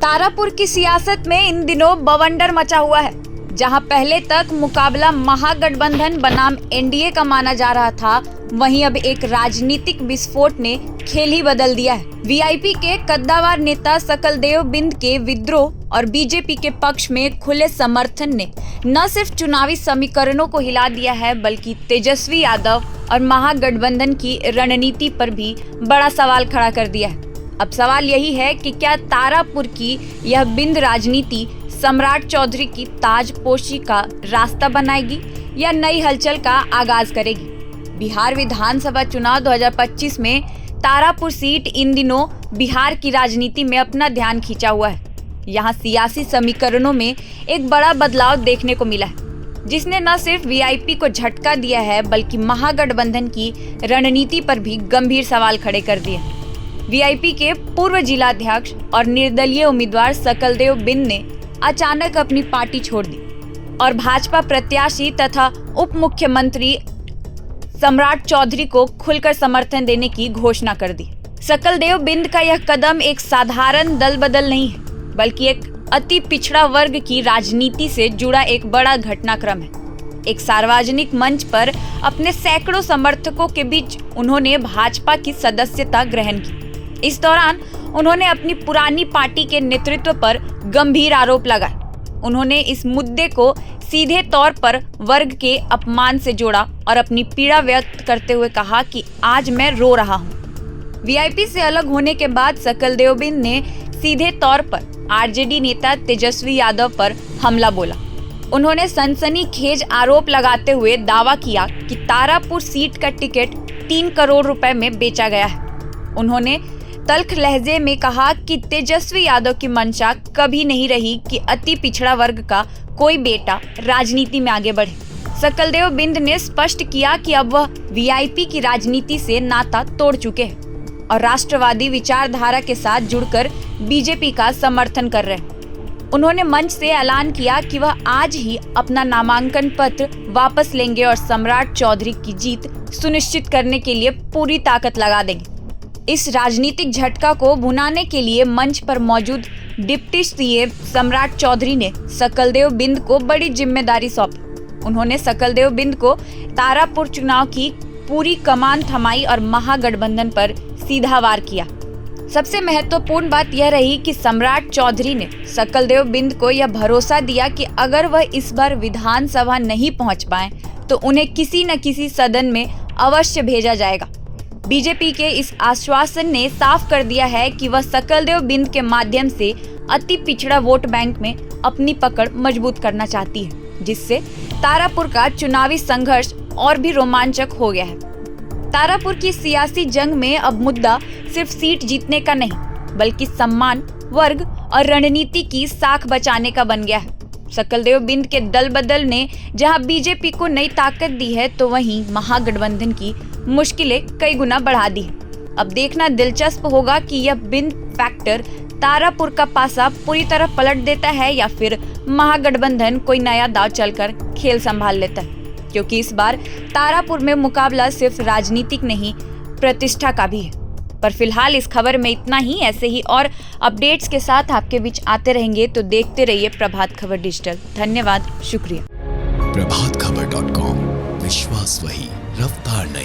तारापुर की सियासत में इन दिनों बवंडर मचा हुआ है। जहां पहले तक मुकाबला महागठबंधन बनाम एनडीए का माना जा रहा था, वहीं अब एक राजनीतिक विस्फोट ने खेल ही बदल दिया है। वीआईपी के कद्दावर नेता सकलदेव बिंद के विद्रोह और बीजेपी के पक्ष में खुले समर्थन ने न सिर्फ चुनावी समीकरणों को हिला दिया है, बल्कि तेजस्वी यादव और महागठबंधन की रणनीति पर भी बड़ा सवाल खड़ा कर दिया है। अब सवाल यही है कि क्या तारापुर की यह बिंद राजनीति सम्राट चौधरी की ताजपोशी का रास्ता बनाएगी या नई हलचल का आगाज करेगी। बिहार विधानसभा चुनाव 2025 में तारापुर सीट इन दिनों बिहार की राजनीति में अपना ध्यान खींचा हुआ है। यहाँ सियासी समीकरणों में एक बड़ा बदलाव देखने को मिला है, जिसने न सिर्फ वीआईपी को झटका दिया है, बल्कि महागठबंधन की रणनीति पर भी गंभीर सवाल खड़े कर दिए। वीआईपी के पूर्व जिलाध्यक्ष और निर्दलीय उम्मीदवार सकलदेव बिंद ने अचानक अपनी पार्टी छोड़ दी और भाजपा प्रत्याशी तथा उप मुख्यमंत्री सम्राट चौधरी को खुलकर समर्थन देने की घोषणा कर दी। सकलदेव बिंद का यह कदम एक साधारण दल बदल नहीं है, बल्कि एक अति पिछड़ा वर्ग की राजनीति से जुड़ा एक बड़ा घटनाक्रम है। एक सार्वजनिक मंच पर अपने सैकड़ों समर्थकों के बीच उन्होंने भाजपा की सदस्यता ग्रहण की। इस दौरान उन्होंने अपनी पुरानी पार्टी के नेतृत्व पर गंभीर आरोप लगाए। उन्होंने इस मुद्दे को सीधे तौर पर वर्ग के अपमान से जोड़ा और अपनी पीड़ा व्यक्त करते हुए कहा कि आज मैं रो रहा हूं। वीआईपी से अलग होने के बाद सकलदेव बिंद ने सीधे तौर पर आरजेडी नेता तेजस्वी यादव पर हमला बोला। उन्होंने सनसनीखेज आरोप लगाते हुए दावा किया कि तारापुर सीट का टिकट 3 करोड़ रुपए में बेचा गया है। उन्होंने तल्ख लहजे में कहा कि तेजस्वी यादव की मंशा कभी नहीं रही कि अति पिछड़ा वर्ग का कोई बेटा राजनीति में आगे बढ़े। सकलदेव बिंद ने स्पष्ट किया कि अब वह वीआईपी की राजनीति से नाता तोड़ चुके हैं और राष्ट्रवादी विचारधारा के साथ जुड़कर बीजेपी का समर्थन कर रहे हैं। उन्होंने मंच से ऐलान किया कि वह आज ही अपना नामांकन पत्र वापस लेंगे और सम्राट चौधरी की जीत सुनिश्चित करने के लिए पूरी ताकत लगा देंगे। इस राजनीतिक झटका को भुनाने के लिए मंच पर मौजूद डिप्टी सीएम सम्राट चौधरी ने सकलदेव बिंद को बड़ी जिम्मेदारी सौंपी। उन्होंने सकलदेव बिंद को तारापुर चुनाव की पूरी कमान थमाई और महागठबंधन पर सीधा वार किया। सबसे महत्वपूर्ण बात यह रही कि सम्राट चौधरी ने सकलदेव बिंद को यह भरोसा दिया कि अगर वह इस बार विधानसभा नहीं पहुंच पाए तो उन्हें किसी न किसी सदन में अवश्य भेजा जाएगा। बीजेपी के इस आश्वासन ने साफ कर दिया है कि वह सकलदेव बिंद के माध्यम से अति पिछड़ा वोट बैंक में अपनी पकड़ मजबूत करना चाहती है, जिससे तारापुर का चुनावी संघर्ष और भी रोमांचक हो गया है। तारापुर की सियासी जंग में अब मुद्दा सिर्फ सीट जीतने का नहीं, बल्कि सम्मान, वर्ग और रणनीति की साख बचाने का बन गया है। सकलदेव बिंद के दल बदल ने जहां बीजेपी को नई ताकत दी है, तो वहीं महागठबंधन की मुश्किलें कई गुना बढ़ा दी है। अब देखना दिलचस्प होगा कि यह बिंद फैक्टर तारापुर का पासा पूरी तरह पलट देता है या फिर महागठबंधन कोई नया दांव चलकर खेल संभाल लेता है, क्योंकि इस बार तारापुर में मुकाबला सिर्फ राजनीतिक नहीं, प्रतिष्ठा का भी है। पर फिलहाल इस खबर में इतना ही। ऐसे ही और अपडेट्स के साथ आपके बीच आते रहेंगे, तो देखते रहिए प्रभात खबर डिजिटल। धन्यवाद, शुक्रिया। प्रभातखबर.com, विश्वास वही, रफ्तार नहीं।